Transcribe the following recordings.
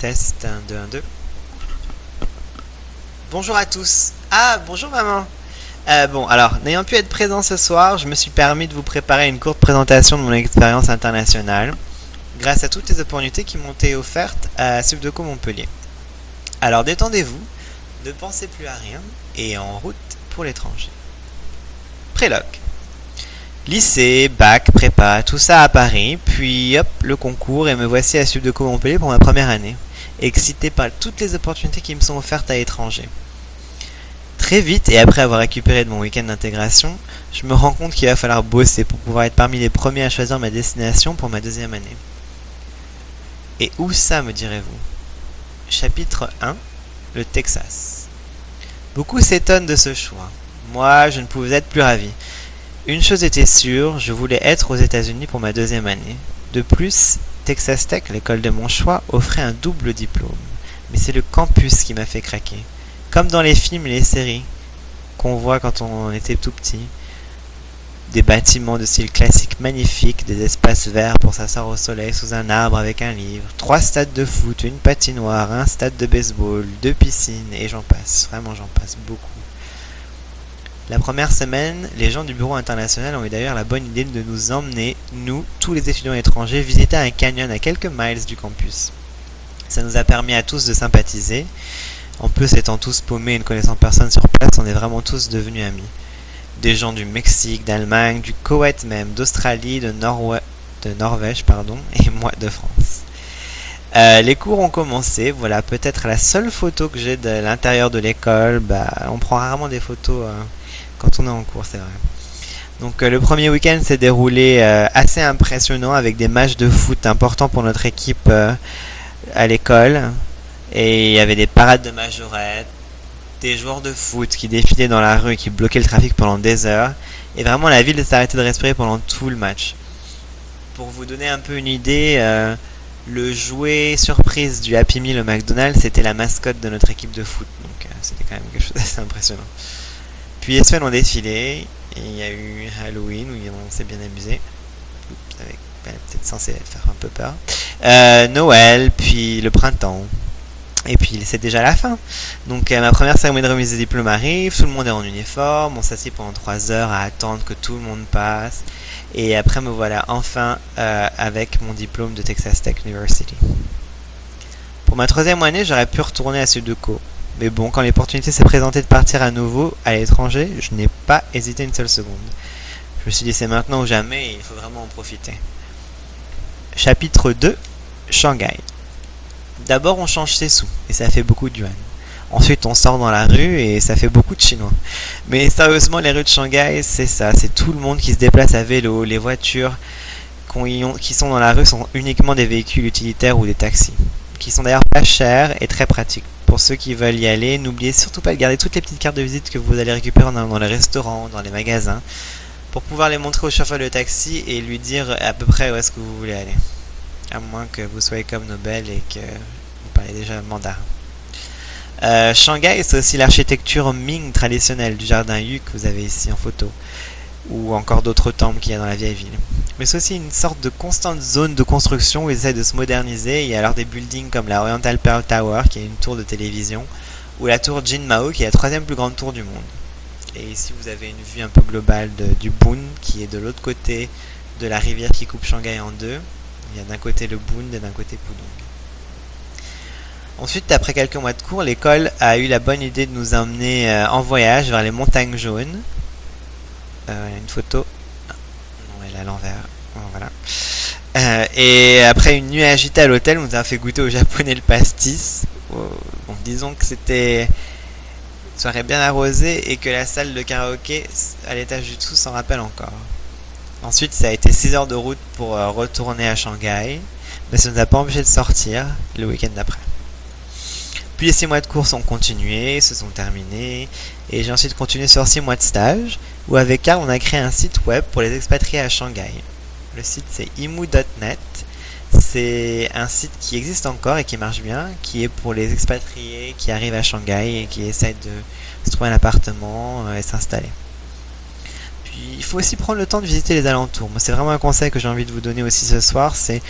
Test 1, 2, 1, 2. Bonjour à tous. Ah, bonjour maman. Bon, alors, n'ayant pu être présent ce soir, je me suis permis de vous préparer une courte présentation de mon expérience internationale, grâce à toutes les opportunités qui m'ont été offertes à Subdeco Montpellier. Alors détendez-vous, ne pensez plus à rien, et en route pour l'étranger. Prélogue. Lycée, bac, prépa, tout ça à Paris, puis hop, le concours, et me voici à Subdeco Montpellier pour ma première année, excité par toutes les opportunités qui me sont offertes à l'étranger. Très vite, et après avoir récupéré de mon week-end d'intégration, je me rends compte qu'il va falloir bosser pour pouvoir être parmi les premiers à choisir ma destination pour ma deuxième année. Et où ça, me direz-vous? Chapitre 1, le Texas. Beaucoup s'étonnent de ce choix. Moi, je ne pouvais être plus ravi. Une chose était sûre, je voulais être aux États-Unis pour ma deuxième année. De plus, Texas Tech, l'école de mon choix, offrait un double diplôme. Mais c'est le campus qui m'a fait craquer. Comme dans les films et les séries qu'on voit quand on était tout petit. Des bâtiments de style classique magnifiques, des espaces verts pour s'asseoir au soleil sous un arbre avec un livre, 3 stades de foot, une patinoire, un stade de baseball, 2 piscines, et j'en passe. Vraiment, j'en passe beaucoup. La première semaine, les gens du bureau international ont eu d'ailleurs la bonne idée de nous emmener, nous, tous les étudiants étrangers, visiter un canyon à quelques miles du campus. Ça nous a permis à tous de sympathiser. En plus, étant tous paumés et ne connaissant personne sur place, on est vraiment tous devenus amis. Des gens du Mexique, d'Allemagne, du Koweït même, d'Australie, de Norvège, et moi de France. Les cours ont commencé, voilà peut-être la seule photo que j'ai de l'intérieur de l'école. On prend rarement des photos quand on est en cours, c'est vrai. Donc le premier week-end s'est déroulé assez impressionnant avec des matchs de foot importants pour notre équipe à l'école. Et il y avait des parades de majorettes, des joueurs de foot qui défilaient dans la rue et qui bloquaient le trafic pendant des heures. Et vraiment la ville s'est arrêtée de respirer pendant tout le match. Pour vous donner un peu une idée, le jouet surprise du Happy Meal au McDonald's, c'était la mascotte de notre équipe de foot. Donc c'était quand même quelque chose d'assez impressionnant. Puis les semaines ont défilé, et il y a eu Halloween où on s'est bien amusé. Avec peut-être censé faire un peu peur. Noël, puis le printemps. Et puis c'est déjà la fin. Donc ma première cérémonie de remise des diplômes arrive, tout le monde est en uniforme, on s'assied pendant 3 heures à attendre que tout le monde passe. Et après me voilà enfin avec mon diplôme de Texas Tech University. Pour ma troisième année, j'aurais pu retourner à Subdeco. Mais bon, quand l'opportunité s'est présentée de partir à nouveau à l'étranger, je n'ai pas hésité une seule seconde. Je me suis dit c'est maintenant ou jamais et il faut vraiment en profiter. Chapitre 2, Shanghai. D'abord on change ses sous et ça fait beaucoup de yuan. Ensuite on sort dans la rue et ça fait beaucoup de chinois. Mais sérieusement les rues de Shanghai c'est ça, c'est tout le monde qui se déplace à vélo, les voitures qui sont dans la rue sont uniquement des véhicules utilitaires ou des taxis. Qui sont d'ailleurs pas chers et très pratiques. Pour ceux qui veulent y aller, n'oubliez surtout pas de garder toutes les petites cartes de visite que vous allez récupérer dans les restaurants, dans les magasins, pour pouvoir les montrer au chauffeur de taxi et lui dire à peu près où est-ce que vous voulez aller. À moins que vous soyez comme Nobel et que vous parlez déjà mandarin. Shanghai, c'est aussi l'architecture Ming traditionnelle du jardin Yu que vous avez ici en photo, ou encore d'autres temples qu'il y a dans la vieille ville. Mais c'est aussi une sorte de constante zone de construction où ils essaient de se moderniser. Il y a alors des buildings comme la Oriental Pearl Tower, qui est une tour de télévision, ou la tour Jinmao, qui est la 3e plus grande tour du monde. Et ici, vous avez une vue un peu globale du Bund, qui est de l'autre côté de la rivière qui coupe Shanghai en deux. Il y a d'un côté le Bund et d'un côté Pudong. Ensuite, après quelques mois de cours, l'école a eu la bonne idée de nous emmener en voyage vers les montagnes jaunes. Une photo. Non, elle est à l'envers. Voilà. Et après une nuit agitée à l'hôtel, on nous a fait goûter au japonais le pastis. Bon, disons que c'était une soirée bien arrosée et que la salle de karaoké à l'étage du dessous s'en rappelle encore. Ensuite, ça a été 6 heures de route pour retourner à Shanghai, mais ça ne nous a pas empêché de sortir le week-end d'après. Puis les 6 mois de cours ont continué, se sont terminés, et j'ai ensuite continué sur 6 mois de stage, où avec Karl on a créé un site web pour les expatriés à Shanghai. Le site c'est imu.net, c'est un site qui existe encore et qui marche bien, qui est pour les expatriés qui arrivent à Shanghai et qui essayent de se trouver un appartement et s'installer. Puis il faut aussi prendre le temps de visiter les alentours. Moi c'est vraiment un conseil que j'ai envie de vous donner aussi ce soir, c'est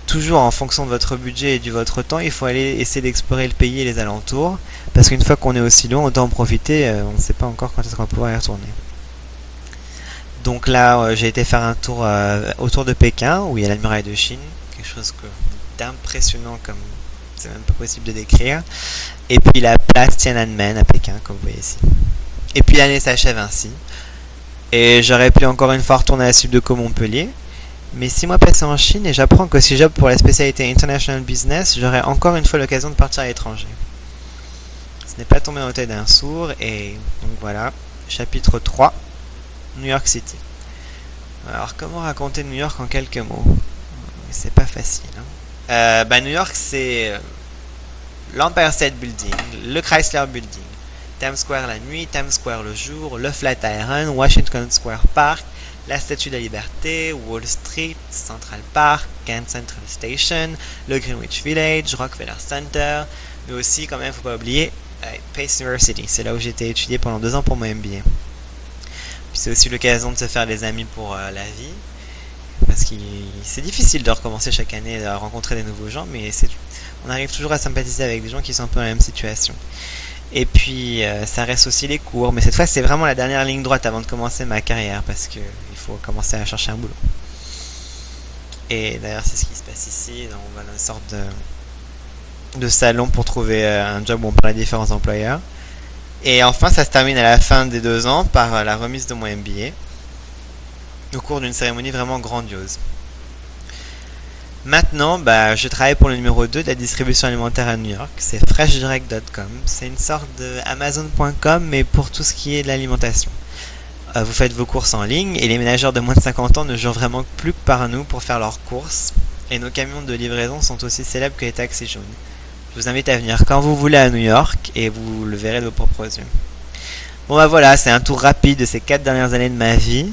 toujours en fonction de votre budget et de votre temps, il faut aller essayer d'explorer le pays et les alentours, parce qu'une fois qu'on est aussi loin, autant en profiter, on ne sait pas encore quand est-ce qu'on va pouvoir y retourner. Donc là, j'ai été faire un tour autour de Pékin, où il y a la muraille de Chine, quelque chose d'impressionnant comme c'est même pas possible de décrire. Et puis la place Tiananmen à Pékin, comme vous voyez ici. Et puis l'année s'achève ainsi. Et j'aurais pu encore une fois retourner à la Subdeco Montpellier. Mais 6 mois passés en Chine et j'apprends que si j'opte pour la spécialité International Business, j'aurai encore une fois l'occasion de partir à l'étranger. Ce n'est pas tombé dans la tête d'un sourd et donc voilà, chapitre 3, New York City. Alors comment raconter New York en quelques mots? C'est pas facile. New York c'est l'Empire State Building, le Chrysler Building, Times Square la nuit, Times Square le jour, le Flatiron, Washington Square Park, la Statue de la Liberté, Wall Street, Central Park, Grand Central Station, le Greenwich Village, Rockefeller Center, mais aussi, quand même, faut pas oublier, Pace University. C'est là où j'ai été étudié pendant 2 ans pour mon MBA. Puis c'est aussi l'occasion de se faire des amis pour la vie, parce que c'est difficile de recommencer chaque année, de rencontrer des nouveaux gens, mais on arrive toujours à sympathiser avec des gens qui sont un peu dans la même situation. Et puis ça reste aussi les cours, mais cette fois c'est vraiment la dernière ligne droite avant de commencer ma carrière parce que il faut commencer à chercher un boulot. Et d'ailleurs c'est ce qui se passe ici, on va dans une sorte de salon pour trouver un job où on parle à différents employeurs. Et enfin ça se termine à la fin des 2 ans par la remise de mon MBA au cours d'une cérémonie vraiment grandiose. Maintenant, je travaille pour le numéro 2 de la distribution alimentaire à New York, c'est freshdirect.com. C'est une sorte de Amazon.com, mais pour tout ce qui est de l'alimentation. Vous faites vos courses en ligne, et les ménageurs de moins de 50 ans ne jurent vraiment plus que par nous pour faire leurs courses. Et nos camions de livraison sont aussi célèbres que les taxis jaunes. Je vous invite à venir quand vous voulez à New York, et vous le verrez de vos propres yeux. Bon voilà, c'est un tour rapide de ces 4 dernières années de ma vie.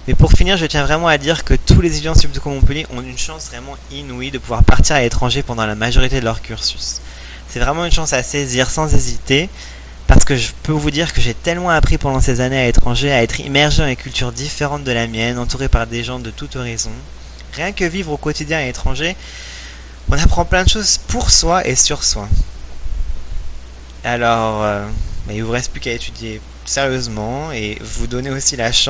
Mais pour finir, je tiens vraiment à dire que tous les étudiants Subdeco Montpellier ont une chance vraiment inouïe de pouvoir partir à l'étranger pendant la majorité de leur cursus. C'est vraiment une chance à saisir sans hésiter, parce que je peux vous dire que j'ai tellement appris pendant ces années à l'étranger, à être immergé dans une culture différente de la mienne, entouré par des gens de tout horizon. Rien que vivre au quotidien à l'étranger, on apprend plein de choses pour soi et sur soi. Alors, il ne vous reste plus qu'à étudier sérieusement et vous donner aussi la chance